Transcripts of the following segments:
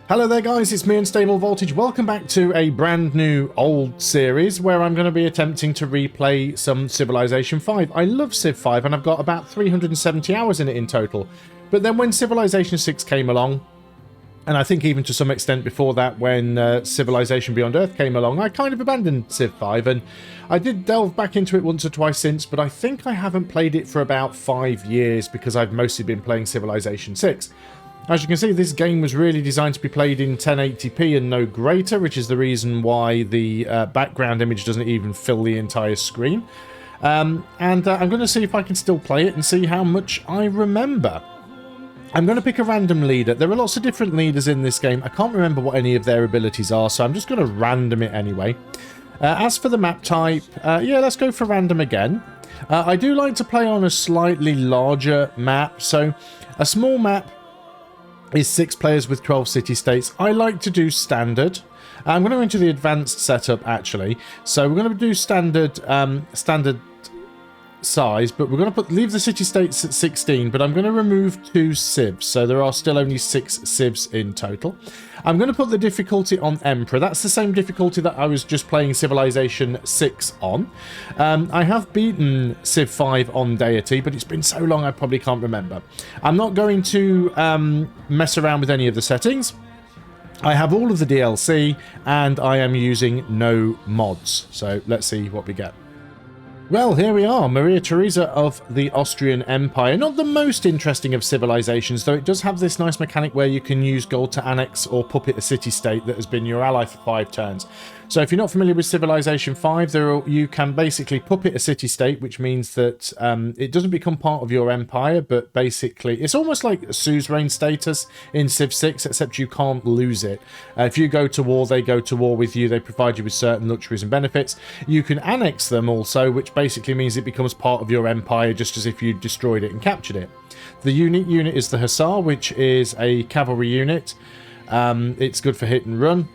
Hello there guys, it's me Unstable Voltage. Welcome back to a brand new old series where I'm going to be attempting to replay some Civilization 5. I love Civ 5 and I've got about 370 hours in it in total. But then when Civilization 6 came along, and I think even to some extent before that when Civilization Beyond Earth came along, I kind of abandoned Civ 5 and I did delve back into it once or twice since, but I think I haven't played it for about 5 years because I've mostly been playing Civilization 6. As you can see, this game was really designed to be played in 1080p and no greater, which is the reason why the background image doesn't even fill the entire screen. I'm going to see if I can still play it and see how much I remember. I'm going to pick a random leader. There are lots of different leaders in this game. I can't remember what any of their abilities are, so I'm just going to random it anyway. As for the map type, yeah, let's go for random again. I do like to play on a slightly larger map, so a small map is 6 players with 12 city-states. I like to do standard. I'm going to go into the advanced setup, actually. So we're going to do standard standard size, but we're going to leave the city-states at 16, but I'm going to remove 2 civs, so there are still only 6 civs in total. I'm going to put the difficulty on Emperor. That's the same difficulty that I was just playing Civilization 6 on. I have beaten Civ 5 on Deity, but it's been so long I probably can't remember. I'm not going to mess around with any of the settings. I have all of the DLC, and I am using no mods. So let's see what we get. Well, here we are, Maria Theresa of the Austrian Empire. Not the most interesting of civilizations, though it does have this nice mechanic where you can use gold to annex or puppet a city-state that has been your ally for 5 turns. So if you're not familiar with Civilization 5, you can basically puppet a city-state, which means that it doesn't become part of your empire, but basically it's almost like a suzerain status in Civ 6, except you can't lose it. If you go to war, they go to war with you, they provide you with certain luxuries and benefits. You can annex them also, which basically means it becomes part of your empire, just as if you destroyed it and captured it. The unique unit is the Hussar, which is a cavalry unit. It's good for hit and run.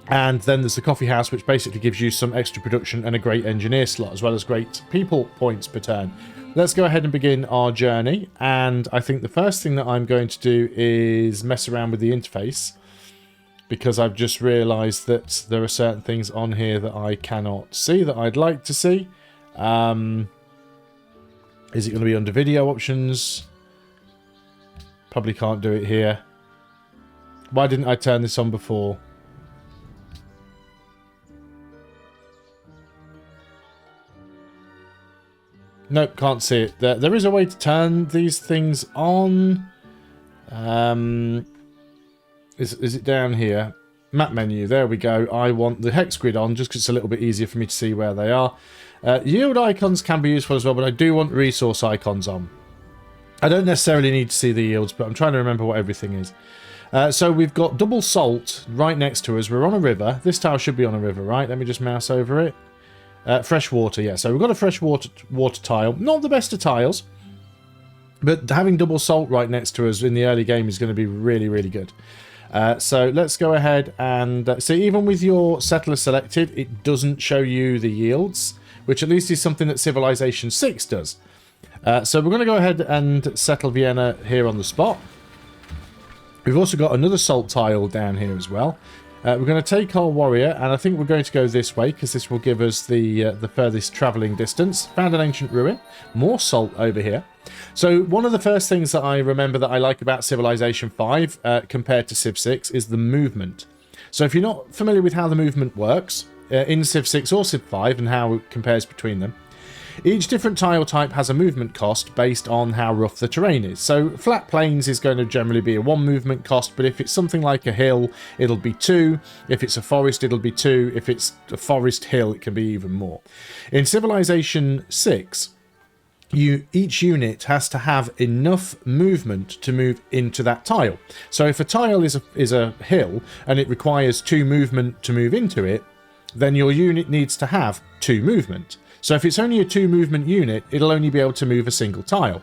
And then there's the Coffee House, which basically gives you some extra production and a great engineer slot, as well as great people points per turn. Let's go ahead and begin our journey. And I think the first thing that I'm going to do is mess around with the interface, because I've just realised that there are certain things on here that I cannot see that I'd like to see. Is it going to be under video options? Probably can't do it here. Why didn't I turn this on before? Nope, can't see it. There is a way to turn these things on. Is it down here? Map menu, there we go. I want the hex grid on just because it's a little bit easier for me to see where they are. Yield icons can be useful as well, but I do want resource icons on. I don't necessarily need to see the yields, but I'm trying to remember what everything is. So we've got double salt right next to us. We're on a river. This tile should be on a river, right? Let me just mouse over it. Fresh water, yeah. So we've got a fresh water tile. Not the best of tiles, but having double salt right next to us in the early game is going to be really, really good. So let's go ahead and see, even with your settler selected, it doesn't show you the yields, which at least is something that Civilization 6 does. So we're going to go ahead and settle Vienna here on the spot. We've also got another salt tile down here as well. We're going to take our warrior, and I think we're going to go this way, because this will give us the furthest travelling distance. Found an ancient ruin. More salt over here. So one of the first things that I remember that I like about Civilization 5 compared to Civ 6 is the movement. So if you're not familiar with how the movement works in Civ 6 or Civ 5 and how it compares between them, each different tile type has a movement cost based on how rough the terrain is. So flat plains is going to generally be a 1 movement cost, but if it's something like a hill, it'll be 2. If it's a forest, it'll be 2. If it's a forest hill, it can be even more. In Civilization 6, each unit has to have enough movement to move into that tile. So if a tile is a hill and it requires 2 movement to move into it, then your unit needs to have 2 movement. So if it's only a 2 movement unit, it'll only be able to move a single tile.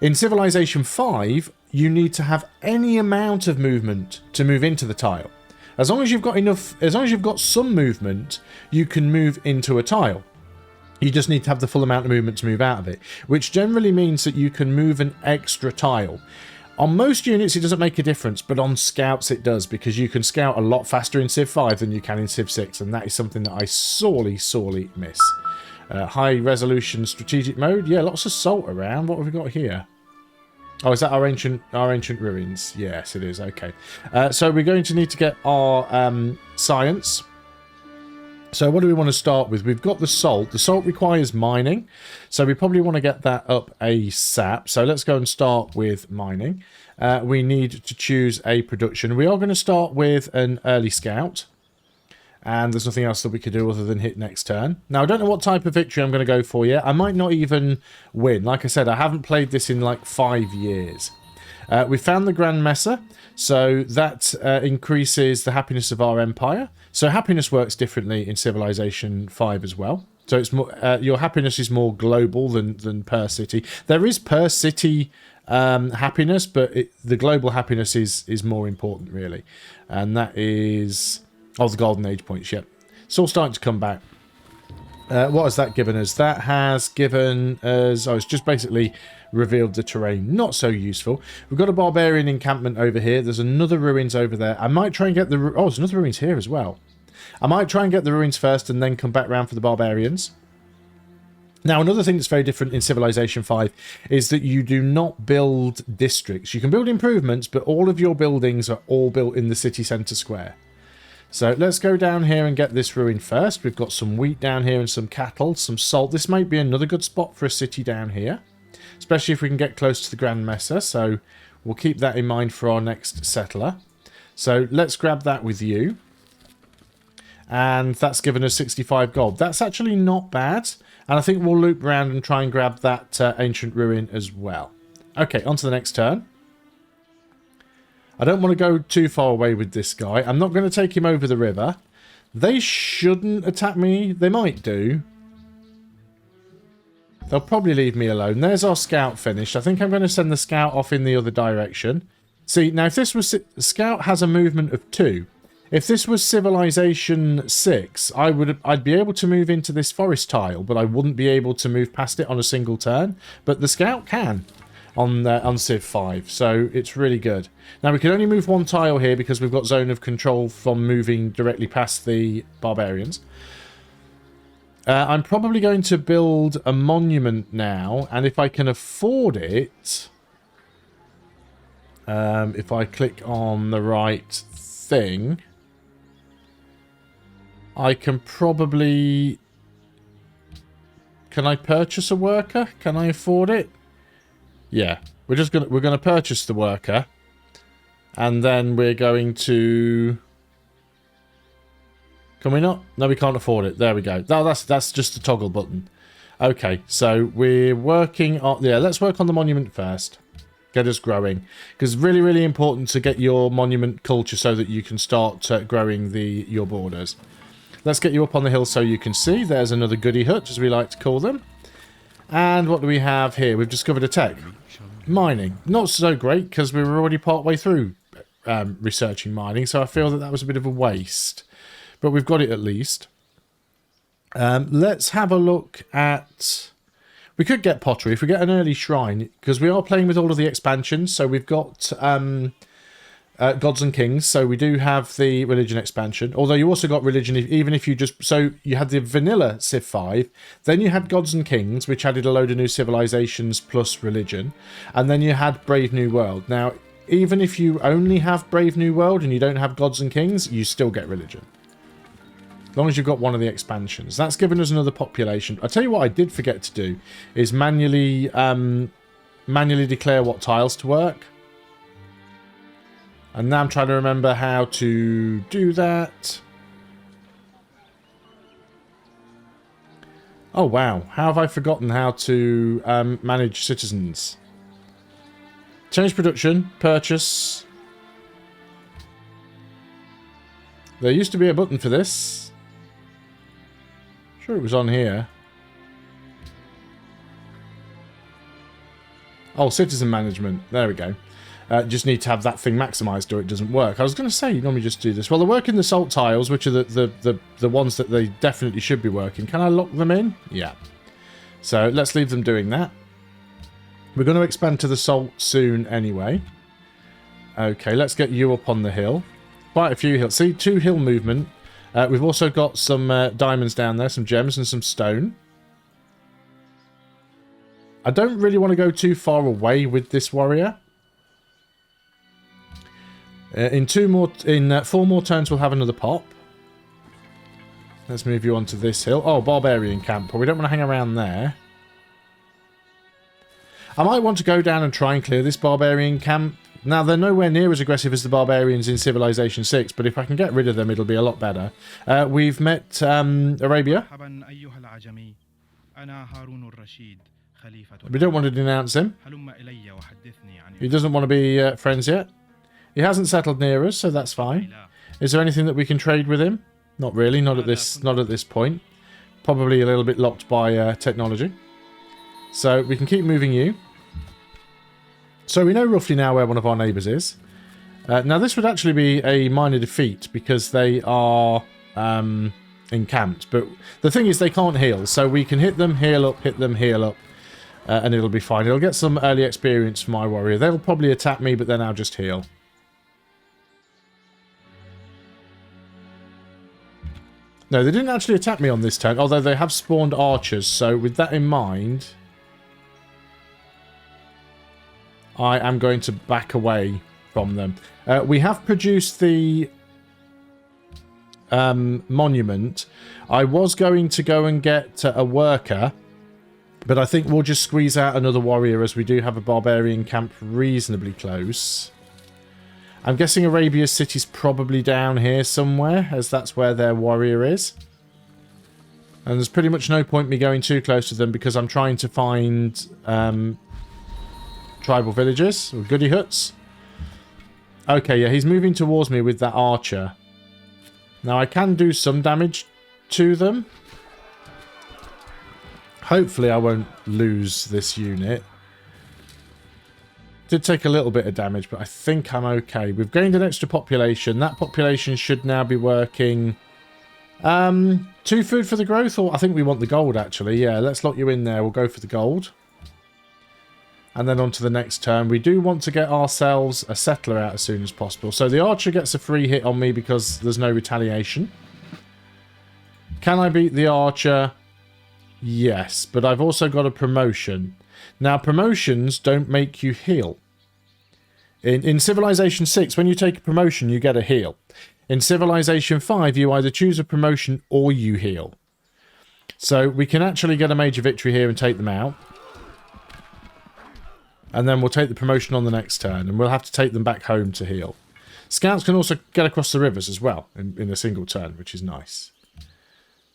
In Civilization 5, you need to have any amount of movement to move into the tile. As long as you've got some movement, you can move into a tile. You just need to have the full amount of movement to move out of it, which generally means that you can move an extra tile. On most units, it doesn't make a difference, but on scouts it does, because you can scout a lot faster in Civ 5 than you can in Civ 6, and that is something that I sorely, sorely miss. High resolution strategic mode. Yeah, lots of salt around. What have we got here? Oh, is that our ancient ruins? Yes, it is. Okay. So we're going to need to get our science. So what do we want to start with? We've got the salt. The salt requires mining, so we probably want to get that up ASAP. So let's go and start with mining. We need to choose a production. We are going to start with an early scout, and there's nothing else that we could do other than hit next turn. Now, I don't know what type of victory I'm going to go for yet. I might not even win. Like I said, I haven't played this in like 5 years. We found the Grand Messer, so that increases the happiness of our empire. So happiness works differently in Civilization 5 as well. So it's more, your happiness is more global than per city. There is per city happiness, but the global happiness is more important, really. And that is... Oh, the Golden Age points, yep. It's all starting to come back. What has that given us? That has given us... Oh, it's just basically revealed the terrain. Not so useful. We've got a barbarian encampment over here. There's another ruins over there. I might try and get the... Oh, there's another ruins here as well. I might try and get the ruins first and then come back round for the barbarians. Now, another thing that's very different in Civilization 5 is that you do not build districts. You can build improvements, but all of your buildings are all built in the city centre square. So let's go down here and get this ruin first. We've got some wheat down here and some cattle, some salt. This might be another good spot for a city down here, especially if we can get close to the Grand Messer. So we'll keep that in mind for our next settler. So let's grab that with you. And that's given us 65 gold. That's actually not bad. And I think we'll loop around and try and grab that ancient ruin as well. Okay, on to the next turn. I don't want to go too far away with this guy. I'm not going to take him over the river. They shouldn't attack me. They might do. They'll probably leave me alone. There's our scout finished. I think I'm going to send the scout off in the other direction. See, now if this was... Scout has a movement of 2. If this was Civilization 6, I'd be able to move into this forest tile, but I wouldn't be able to move past it on a single turn. But the scout can on Civ 5, so it's really good. Now we can only move 1 tile here because we've got zone of control from moving directly past the barbarians. I'm probably going to build a monument now, and if I can afford it, if I click on the right thing, I can probably... Can I purchase a worker? Can I afford it? Yeah, we're gonna purchase the worker, and then we're going to... Can we not? No, we can't afford it. There we go. No, that's just a toggle button. Okay, so we're working on... Yeah, let's work on the monument first. Get us growing. Because it's really, really important to get your monument culture so that you can start growing your borders. Let's get you up on the hill so you can see. There's another goody hut, as we like to call them. And what do we have here? We've discovered a tech. Mining. Not so great, because we were already part way through researching mining, so I feel that was a bit of a waste. But we've got it at least. Let's have a look at... We could get pottery if we get an early shrine, because we are playing with all of the expansions. So we've got Gods and Kings, so we do have the religion expansion. Although you also got religion, even if you just... So you had the vanilla Civ 5, then you had Gods and Kings, which added a load of new civilizations plus religion, and then you had Brave New World. Now, even if you only have Brave New World and you don't have Gods and Kings, you still get religion. As long as you've got one of the expansions. That's given us another population. I'll tell you what I did forget to do is manually declare what tiles to work. And now I'm trying to remember how to do that. Oh, wow. How have I forgotten how to manage citizens? Change production. Purchase. There used to be a button for this. Sure it was on here. Oh, citizen management. There we go. Just need to have that thing maximised or it doesn't work. I was going to say, you normally just do this. Well, they're working the salt tiles, which are the ones that they definitely should be working. Can I lock them in? Yeah. So let's leave them doing that. We're going to expand to the salt soon anyway. Okay, let's get you up on the hill. Quite a few hills. See, 2 hill movement. We've also got some diamonds down there, some gems and some stone. I don't really want to go too far away with this warrior. In 4 more turns, we'll have another pop. Let's move you onto this hill. Oh, barbarian camp. Well, we don't want to hang around there. I might want to go down and try and clear this barbarian camp. Now, they're nowhere near as aggressive as the barbarians in Civilization 6, but if I can get rid of them, it'll be a lot better. We've met Arabia. We don't want to denounce him. He doesn't want to be friends yet. He hasn't settled near us, so that's fine. Is there anything that we can trade with him? Not really, not at this point. Probably a little bit locked by technology. So we can keep moving you. So we know roughly now where one of our neighbours is. Now this would actually be a minor defeat because they are encamped. But the thing is they can't heal. So we can hit them, heal up, hit them, heal up. And it'll be fine. It'll get some early experience for my warrior. They'll probably attack me, but then I'll just heal. No, they didn't actually attack me on this turn, although they have spawned archers. So with that in mind, I am going to back away from them. We have produced the monument. I was going to go and get a worker, but I think we'll just squeeze out another warrior as we do have a barbarian camp reasonably close. I'm guessing Arabia's city's probably down here somewhere, as that's where their warrior is. And there's pretty much no point me going too close to them because I'm trying to find tribal villages, or goody huts. Okay, yeah, he's moving towards me with that archer. Now, I can do some damage to them. Hopefully I won't lose this unit. Did take a little bit of damage, but I think I'm okay. We've gained an extra population. That population should now be working. 2 food for the growth, or I think we want the gold, actually. Yeah, let's lock you in there. We'll go for the gold. And then on to the next turn. We do want to get ourselves a settler out as soon as possible. So the archer gets a free hit on me because there's no retaliation. Can I beat the archer? Yes, but I've also got a promotion. Now, promotions don't make you heal. In Civilization 6, when you take a promotion, you get a heal. In Civilization 5, you either choose a promotion or you heal. So we can actually get a major victory here and take them out. And then we'll take the promotion on the next turn, and we'll have to take them back home to heal. Scouts can also get across the rivers as well in a single turn, which is nice.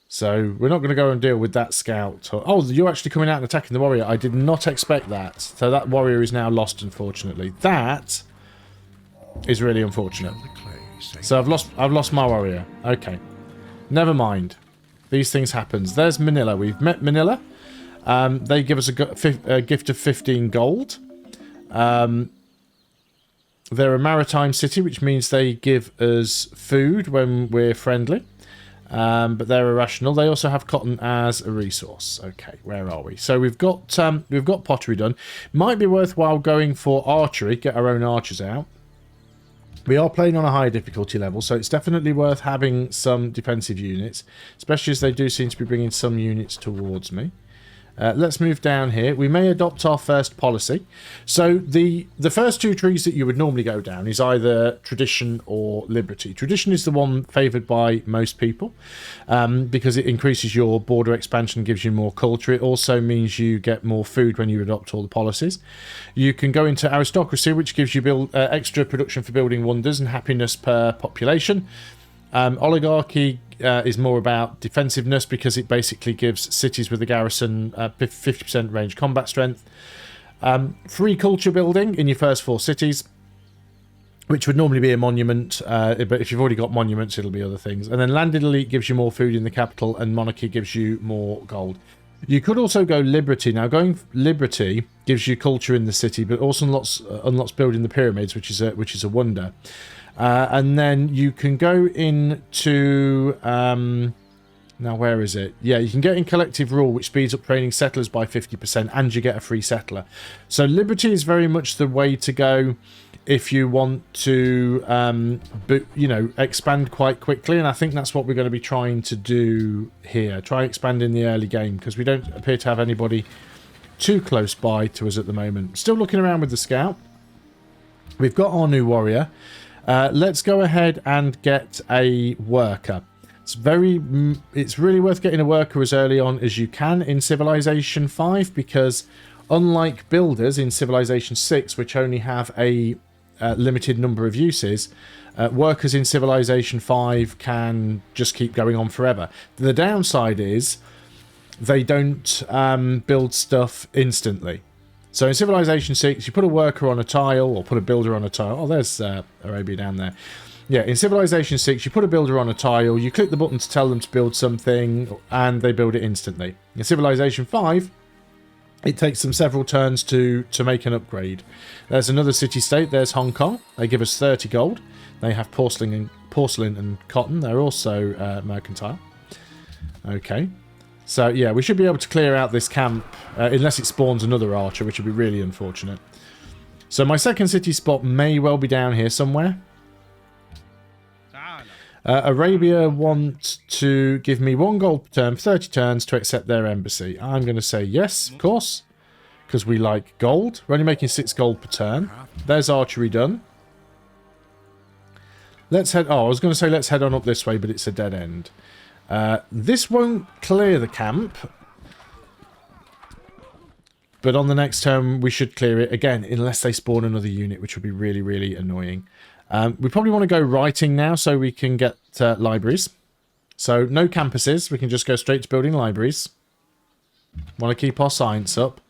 So we're not going to go and deal with that scout. Oh, you're actually coming out and attacking the warrior. I did not expect that. So that warrior is now lost, unfortunately. That is really unfortunate. So I've lost my warrior. Okay. Never mind. These things happen. There's Manila. We've met Manila. They give us a gift of 15 gold. They're a maritime city, which means they give us food when we're friendly. But they're irrational. They also have cotton as a resource. Okay, where are we? So we've got pottery done. Might be worthwhile going for archery. Get our own archers out. We are playing on a higher difficulty level, so it's definitely worth having some defensive units, especially as they do seem to be bringing some units towards me. Let's move down here. We may adopt our first policy. So the first 2 trees that you would normally go down is either tradition or liberty. Tradition is the one favoured by most people because it increases your border expansion, gives you more culture. It also means you get more food when you adopt all the policies. You can go into aristocracy, which gives you extra production for building wonders and happiness per population. Oligarchy is more about defensiveness because it basically gives cities with a garrison 50% range combat strength. Free culture building in your first 4 cities, which would normally be a monument, but if you've already got monuments, it'll be other things. And then landed elite gives you more food in the capital, and monarchy gives you more gold. You could also go liberty. Now, going liberty gives you culture in the city, but also unlocks building the pyramids, which is a wonder. And then you can go into... now, where is it? Yeah, you can get in collective rule, which speeds up training settlers by 50%, and you get a free settler. So liberty is very much the way to go if you want to, you know, expand quite quickly. And I think that's what we're going to be trying to do here. Try expand in the early game, because we don't appear to have anybody too close by to us at the moment. Still looking around with the scout. We've got our new warrior. Let's go ahead and get a worker. It's really worth getting a worker as early on as you can in Civilization 5, because unlike builders in Civilization 6, which only have a limited number of uses, workers in Civilization 5 can just keep going on forever. The downside is they don't build stuff instantly. So in Civilization 6, you put a worker on a tile, or put a builder on a tile. Oh, there's Arabia down there. Yeah, in Civilization 6, you put a builder on a tile, you click the button to tell them to build something, and they build it instantly. In Civilization 5, it takes them several turns to make an upgrade. There's another city-state. There's Hong Kong. They give us 30 gold. They have porcelain and cotton. They're also mercantile. Okay. So, yeah, we should be able to clear out this camp, unless it spawns another archer, which would be really unfortunate. So my second city spot may well be down here somewhere. Arabia want to give me 1 gold per turn for 30 turns to accept their embassy. I'm going to say yes, of course, because we like gold. We're only making 6 gold per turn. There's archery done. Let's head... Oh, I was going to say let's head on up this way, but it's a dead end. This won't clear the camp, but on the next turn we should clear it again, unless they spawn another unit, which would be really, really annoying. We probably want to go writing now so we can get libraries. So no campuses, we can just go straight to building libraries. Want to keep our science up.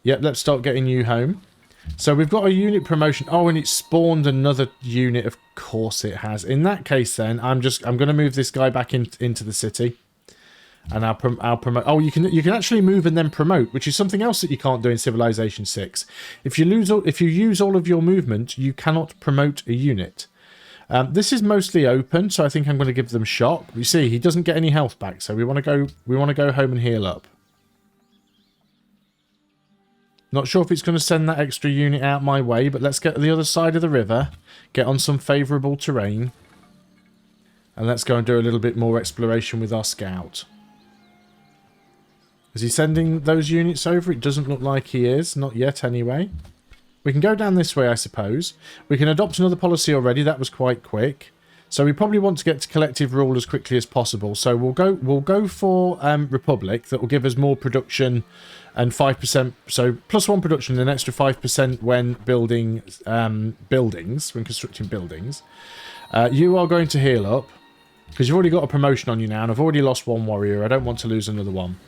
Yep, let's start getting you home. So we've got a unit promotion. Oh, and it spawned another unit. Of course it has. In that case then, I'm going to move this guy back into the city. And I'll promote. Oh, you can actually move and then promote, which is something else that you can't do in Civilization 6. If you use all of your movement, you cannot promote a unit. This is mostly open, so I think I'm going to give them shock. You see, he doesn't get any health back, so we want to go home and heal up. Not sure if it's going to send that extra unit out my way, but let's get to the other side of the river, get on some favourable terrain, and let's go and do a little bit more exploration with our scout. Is he sending those units over? It doesn't look like he is. Not yet, anyway. We can go down this way, I suppose. We can adopt another policy already. That was quite quick. So we probably want to get to collective rule as quickly as possible. So we'll go for Republic. That will give us more production and 5%. So plus 1 production and an extra 5% when building buildings, when constructing buildings. You are going to heal up because you've already got a promotion on you now, and I've already lost 1 warrior. I don't want to lose another one.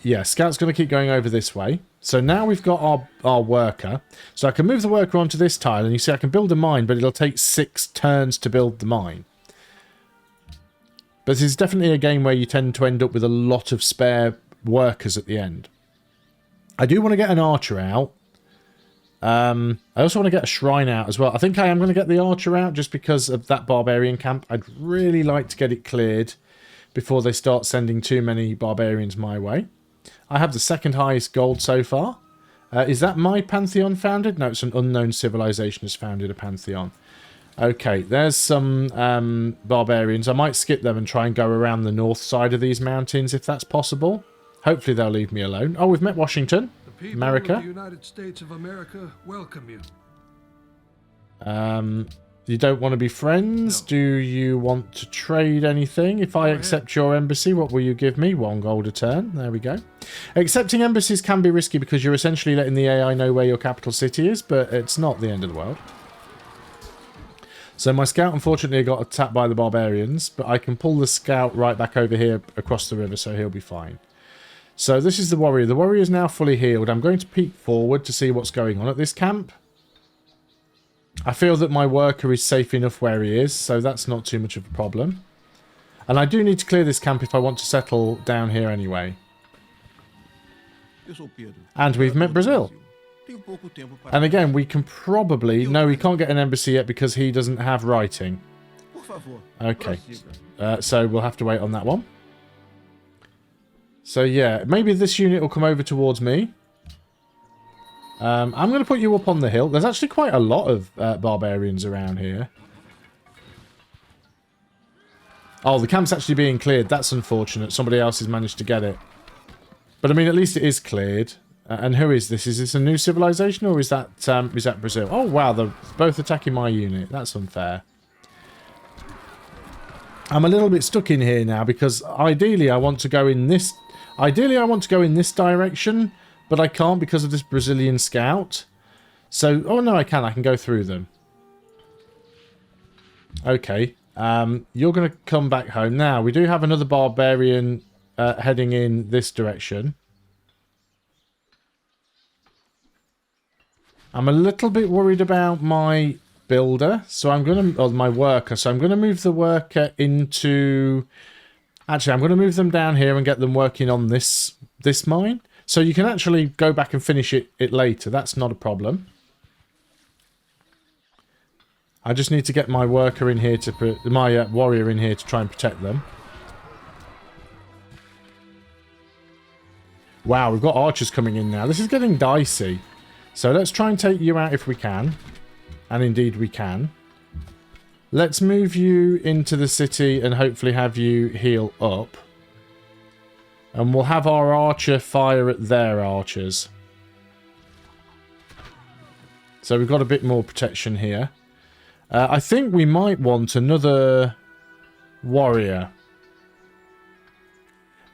Yeah, Scout's going to keep going over this way. So now we've got our worker. So I can move the worker onto this tile, and you see I can build a mine, but it'll take 6 turns to build the mine. But it's definitely a game where you tend to end up with a lot of spare workers at the end. I do want to get an archer out. I also want to get a shrine out as well. I think I am going to get the archer out just because of that barbarian camp. I'd really like to get it cleared before they start sending too many barbarians my way. I have the 2nd highest gold so far. Is that my pantheon founded? No, it's an unknown civilization has founded a pantheon. Okay, there's some barbarians. I might skip them and try and go around the north side of these mountains if that's possible. Hopefully they'll leave me alone. Oh, we've met Washington. The people America. of the United States of America welcome you. You don't want to be friends? No. Do you want to trade anything? If I accept your embassy, what will you give me? 1 gold a turn. There we go. Accepting embassies can be risky because you're essentially letting the AI know where your capital city is, but it's not the end of the world. So my scout unfortunately got attacked by the barbarians, but I can pull the scout right back over here across the river, so he'll be fine. So this is the warrior. The warrior is now fully healed. I'm going to peek forward to see what's going on at this camp. I feel that my worker is safe enough where he is, so that's not too much of a problem. And I do need to clear this camp if I want to settle down here anyway. And we've met Brazil. And again, we can probably... No, we can't get an embassy yet because he doesn't have writing. Okay, so we'll have to wait on that one. So yeah, maybe this unit will come over towards me. I'm going to put you up on the hill. There's actually quite a lot of barbarians around here. Oh, the camp's actually being cleared. That's unfortunate. Somebody else has managed to get it. But I mean, at least it is cleared. And who is this? Is this a new civilization or is that Brazil? Oh, wow. They're both attacking my unit. That's unfair. I'm a little bit stuck in here now because ideally I want to go in this... Ideally I want to go in this direction, but I can't because of this Brazilian scout. So, oh no, I can. I can go through them. Okay. You're going to come back home. Now, we do have another barbarian heading in this direction. I'm a little bit worried about my builder, so I'm going to... Or my worker, so I'm going to move the worker into... Actually, I'm going to move them down here and get them working on this mine. So you can actually go back and finish it later. That's not a problem. I just need to get my worker in here to... My warrior in here to try and protect them. Wow, we've got archers coming in now. This is getting dicey. So let's try and take you out if we can. And indeed we can. Let's move you into the city and hopefully have you heal up. And we'll have our archer fire at their archers. So we've got a bit more protection here. I think we might want another warrior.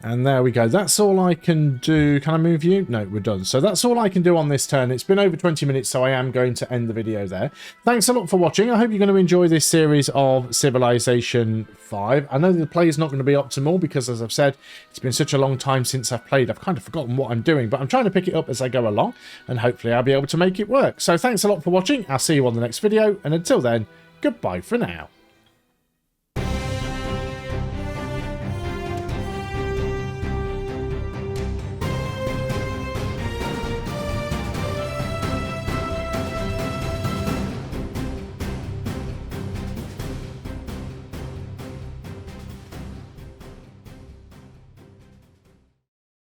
And there we go. That's all I can do. Can I move you? No, we're done. So that's all I can do on this turn. It's been over 20 minutes, so I am going to end the video there. Thanks a lot for watching. I hope you're going to enjoy this series of Civilization 5. I know the play is not going to be optimal because, as I've said, it's been such a long time since I've played. I've kind of forgotten what I'm doing, but I'm trying to pick it up as I go along, and hopefully I'll be able to make it work. So thanks a lot for watching. I'll see you on the next video, and until then, goodbye for now.